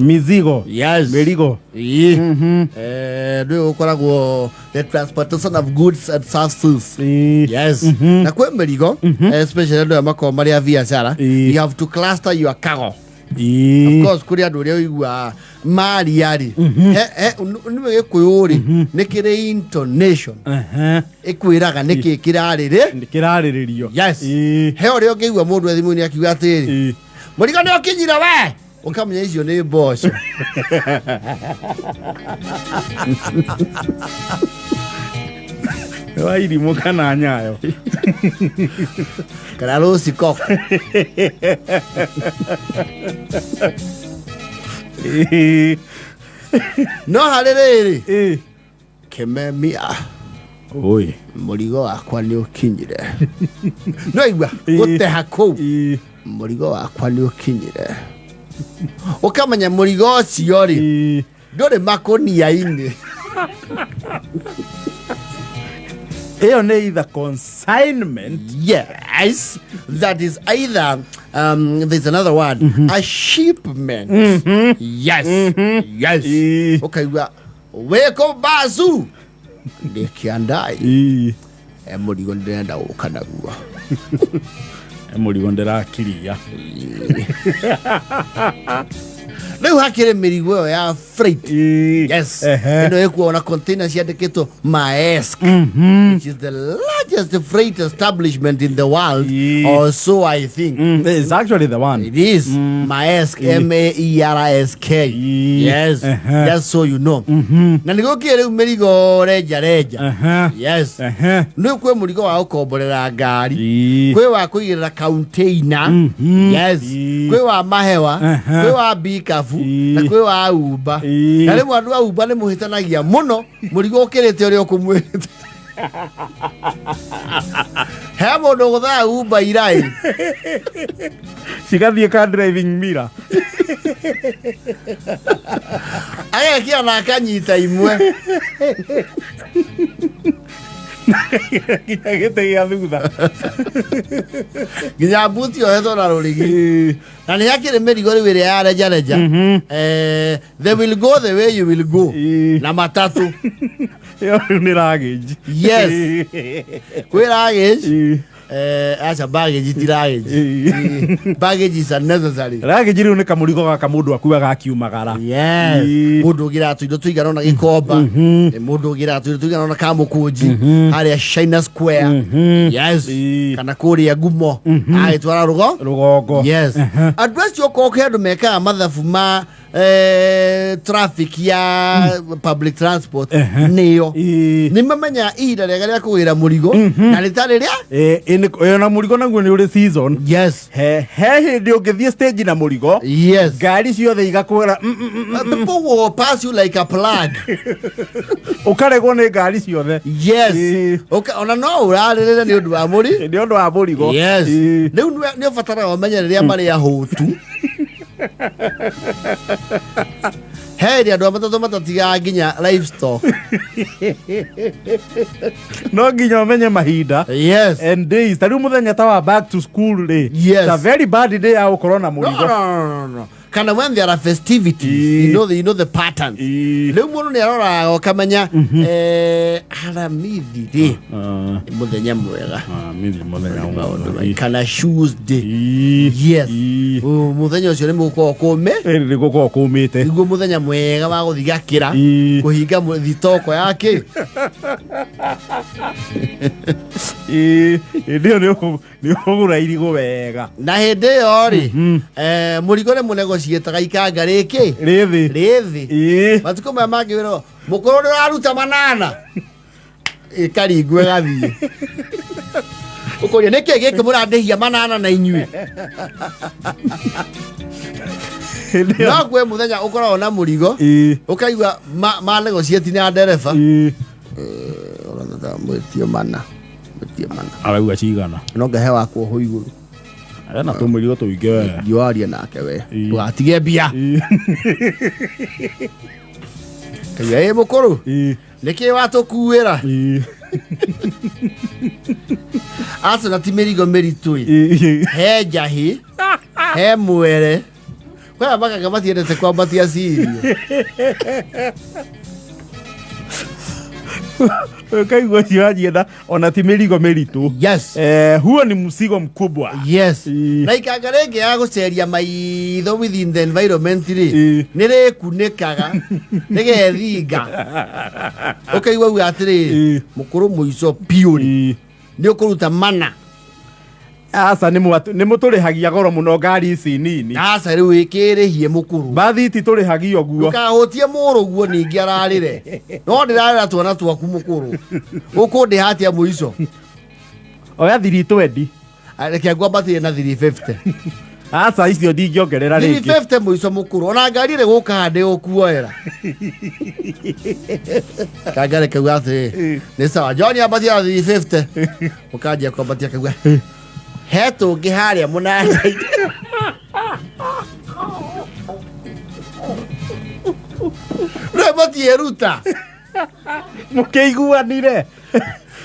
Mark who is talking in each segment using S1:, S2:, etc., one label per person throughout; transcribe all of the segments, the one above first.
S1: Mizigo.
S2: Yes.
S1: Merigo.
S2: Do ukoragwo the transportation of goods and services. Yes. Na kwa merigo, especially ndo amako maria biashara, you have to cluster your cargo. Of course, kuria ndo leo igwa mari yari. Niwe kuyuri, nekire intonation. Ekwiraga neki kirariririo. Yes. Heo leo ngeigwa mundu ethimu ni akiuga atiri. Murigo ni okinyira we. Ukamenya icio ni mboco.
S1: Wairi mukana nyayo.
S2: Karalo sikoko. No harerere. Kememia.
S1: Oi.
S2: Murigo wakwa ni ukinyire. No igwa guteha kou. Murigo wakwa ni ukinyire. Ukamenya murigo ucio ri nduri makonia-ini.
S1: Eyo ne either consignment.
S2: Yes, that is either there's another word, a shipment. Yes. Yes. Okay, weko bazu ndikiandai murigo ndenda ukanaguo.
S1: Murigo ndirakiria.
S2: Leo hakire mirigo ya freight. Yes. Ino ekuona containers yandikitwo Maersk, which is the largest freight establishment in the world, or so I think.
S1: It's actually the one.
S2: It is Maersk, Maersk. Yes. Just so you know. Na nigokire mirigo reja. Yes. No kwe murigo wa ukomborera ngari, kwe wa kuigirira container. Yes. Kwe wa mahewa, kwe wa bikafu, na kwe wa uba. Na le mwandu wa uba ne muhitanagia muno murigo ukirite uri okumwete. He mundu guthaa uba irai.
S1: Sigathie ka driving mirror.
S2: Aya kia na kanyita imwe.
S1: Gite ya thutha.
S2: Ginya buti o heto na rurigi. Na ni yakire merigo ri wire ya reja. They will go the way you will go. Na matatu.
S1: Yo ni luggage.
S2: Yes. Kwe luggage. Acha baggage ti luggage. Baggage is unnecessary.
S1: Luggage ri ni kamurigo ga kamundu akuwa ga kiumagara.
S2: Yes. Mundu gira tu indo tuigana na gikomba. Mundu gira tu tuigana na kamukunji. Haria China Square. Yes. Kana kuria gumo. Ai twara rugongo. Yes. Address yo kokedo meka mathafu ma traffic ya public transport niyo. Nimamenya ida rega kugira murigo na ritare ria
S1: na murigo naguo ni uri season.
S2: Yes.
S1: He ndio ngithie stage na murigo.
S2: Yes.
S1: Gari ciothe igakwira
S2: people will pass you like a plug.
S1: Ukaregwo ni gari ciothe.
S2: Yes. Okay, ona no urarire ni undu wa muri.
S1: Ni undu wa murigo.
S2: Yes. Ni ufatara wamenya ria mari ya hutu. Hey, dia dua matatiga nginya livestock.
S1: No nginya menye mahinda.
S2: Yes.
S1: And days. Tari muthenya ta wa back to school day.
S2: Yes.
S1: It's a very bad day ya corona murigo.
S2: No. Kana when there are festivities, you know the patterns. Leo muno ni arora okamenya Alhamisi day. Muthenya mwega.
S1: Mithi muthenya mwega.
S2: Kana shoes day. Yes. Muthenya ucio ni muko kume.
S1: Ni guko kumite.
S2: Igo muthenya mwega wa guthigakira kuhinga thitoko yake.
S1: Ndio ni ogura irigo wega.
S2: Na hende yo ri murigo ne munego cietaga ikanga riki rithi matuko ma magiro mukoro aruta manana ikaringwe gathie ukoria niki giki murandehia manana na inyue no kwe muthenya ukora na murigo ukaigwa manego cieti na ndereba ona nda mwetio mana
S1: arauga cigana
S2: no ngahe wakwo ho iguru
S1: na tumurigo tuinge we
S2: yuaria nake we tugatige bia kaye mukuru niki watukuira asa na timirigo meritui he jahi he mwere Kwa maka kama tiendete kwambatia Syria.
S1: Kaigua ciwajienda ona ti mĩrigo mĩritũ.
S2: Yes.
S1: Huo ni mzigo mkubwa.
S2: Yes. Na ikangarenge ya gũceria maitho within the environment rĩ nĩrĩkunĩkaga nĩgethinga. Ũkaigua uga atĩrĩ mũkũrũ mũico piũ nĩ ũkũruta mana.
S1: Asa nĩ mũtũrĩhagia goro mũno ngari ici nini.
S2: Asa rĩu ĩkĩrĩhie mũkũrũ.
S1: Bathi iti tũrĩhagia ũguo.
S2: Ndũkahũtie mũrũguo ningĩ ararĩre. No ndĩrarĩra twana twaku mũkũrũ. Ũkũndĩha atĩa mũico?
S1: Oya 320.
S2: Reke ngwambatĩrie na 350.
S1: Asa icio ndingĩongerera rĩngĩ.
S2: 350 mũico mũkũrũ. Ona ngari ĩrĩ gũka handĩ ũkuoera. Kangare kauga atĩ nĩ sawa. John ambatia 350. Ũkanjia kwambatia kauga. He tũngĩ harĩa mũnandainĩ. Rĩmbatie ruta.
S1: Mũkĩiguanire.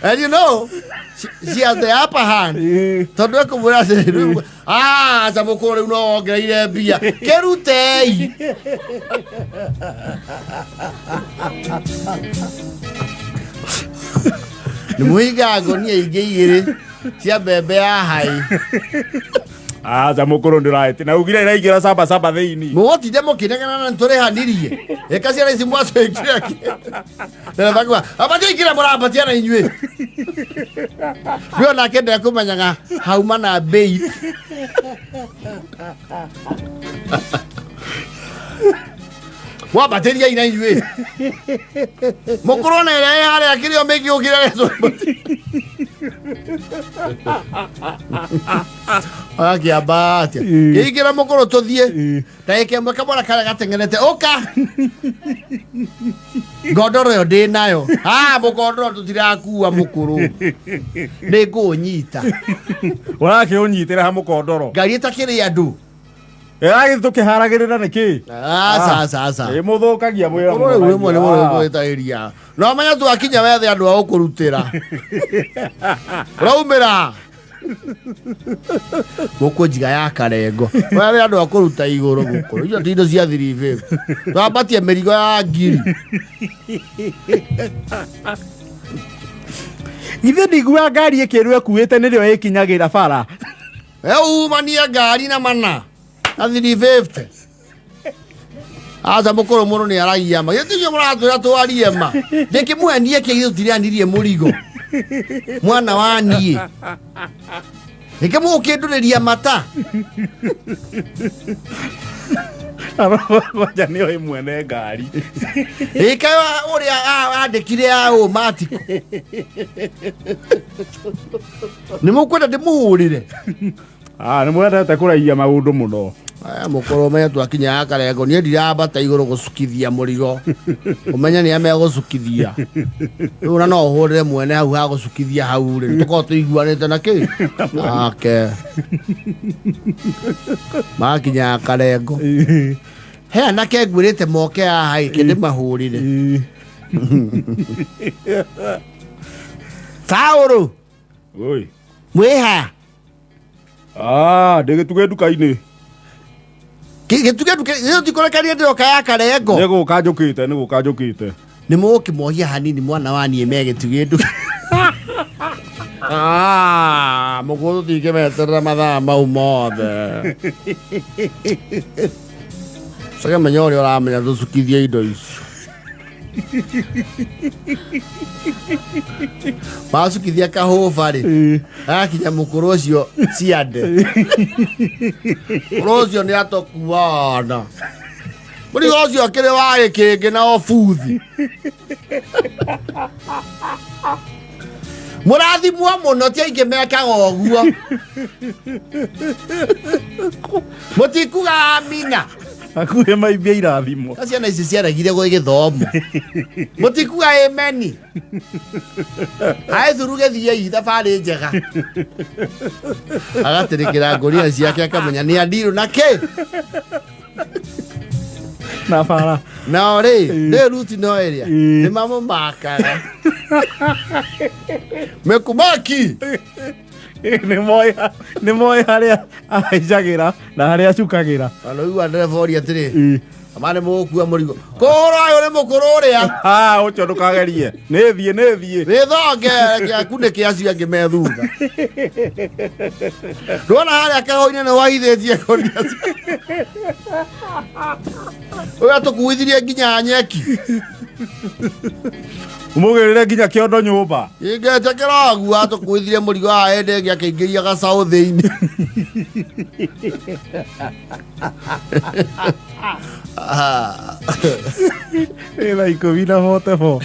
S2: And you know, she has the upper hand. Tondu ekumwira atĩrĩ aca mũkũrũ rĩu no wongereire mbia. Kĩrutei. Nĩ mũhinga ngonia ingĩ igĩrĩ cia mbembe ya hai.
S1: Aca mũkũrũ ndĩrahĩti na ugire ĩraingĩra saba thĩinĩ.
S2: Mũgotinde mũkĩnegana na nĩtũrĩhanirie. Eka ciana ici mwacĩkire kĩ. Ndĩrathagua abatie ikĩra mũrabatia na inyuĩ. Ndio nake ndekũmenyaga hauma na bait. Wabateria ina inyuĩ. Mũkũrũ na ĩrĩa harĩa kĩrĩo mĩngĩ ũkĩra Akiamba atia. Kĩingĩra mũkũrũ tũthiĩ. Ndagĩka ĩmwe kamwana karĩa gatengenete ũka. Ngondoro ĩyo ndĩ nayo. Mũkondoro tũtirakua mũkũrũ. Nĩ ngũnyita.
S1: Ũrakĩũnyitĩra ha mũkondoro.
S2: Ngari ĩtakĩrĩ andũ.
S1: Tũkĩharagĩrĩra nĩkĩ?
S2: Asa.
S1: Mũthũkagia mwĩra
S2: mũno. Rĩu rĩmwe nĩ mũno gwĩtagĩria. No menya twakinya wethe andũ a gũkũrutĩra. Ũraumĩra. Gũkũ njiga ya karengo. Wethe andũ a kũruta igũrũ gũkũ. Icio ti indo cia 350. Twambatie mĩrigo ya ngiri.
S1: Ithe ndigua ngari ĩkĩrwo ĩkuĩte nĩrĩo ĩkinyagĩra bara.
S2: Umania ngari na mana. Na 350. Aca mũkũrũ mũno nĩ aragia ma. Gĩtĩkio mũratwĩra twarie ma. Ndĩkĩmwendie kĩgĩ tũtiranirie mũrigo. Mwana wa niĩ. Nĩkĩmũkĩndũrĩria mata.
S1: Ngoja nĩo ĩmwene ngari.
S2: Ĩka ũrĩa andĩkire ya matiko. Nĩ mũkwenda ndĩmũhũrĩre.
S1: Nĩ mwendete kũraia maũndũ mũno.
S2: Mũkũrũ menya twakinya akarengo niĩ ndirambata igũrũ gũcukithia mũrigo. Ũmenya nĩ amegũcukithia. Rĩu na no ũhũrĩre mwene hau ha gũcukithia hau rĩ. Tũkorwo tũiguanĩte na kĩ? Ake. Makinya akarengo. He anake ngwĩrĩte moke haha kĩndĩ mahũrĩre. Saũrũ.
S1: Oi.
S2: Mwĩha.
S1: Ndĩgĩtuge nduka-inĩ.
S2: Gĩtuge nduka ĩyo tikorekania ndĩroka ya karengo.
S1: Nĩgũka njũkĩte.
S2: Nĩ mũkĩmohia hanini mwana wa niĩ megĩtuge nduka. Mũkũrũ tũtingĩmeterera mathaa mau mothe. Coke menya ũrĩa ũramenya tũcukithie indo icio. Macukithia kahũba rĩ. Akinya mũkũrũ ũcio ciande. Mũkũrũ ũcio nĩ atũkuana. Mũrigo ũcio akĩrĩ wa gĩkĩngĩ na obuthi. Mũrathimwo mũno ti aingĩ mekaga ũguo. Mũtikuga amina.
S1: Akuhe maimbia irathimo.
S2: Ciana ici ciaragire gũgĩthomo. Mũtikuga ameni. Thuru gĩthiei thabarĩ njega. Agatĩrĩkĩra ngũria ciake akamenya nĩ andirũ na kĩ.
S1: Na bara.
S2: No rĩ ruti no ĩrĩa nĩ mamũmakaga. Mekumaki.
S1: nä moä harä a ahaicagä ra na harä a cukagä
S2: Ano igu anderebori atiri. Amane mukua murigo. Kora yo ne mukuru ria.
S1: å cio ndå kagerie nä thiä
S2: Withonge kunde kiasi angi methutha. Ndona haria kahoine ne waithitie koria. Oya tukuithirie nginya nyeki.
S1: må gä rä re nginya kä ondo nyå mba
S2: Ingete kiragu atukuithirie murigo wa ende ngi akingiria gacaũ thiini.
S1: ä na 10 na 44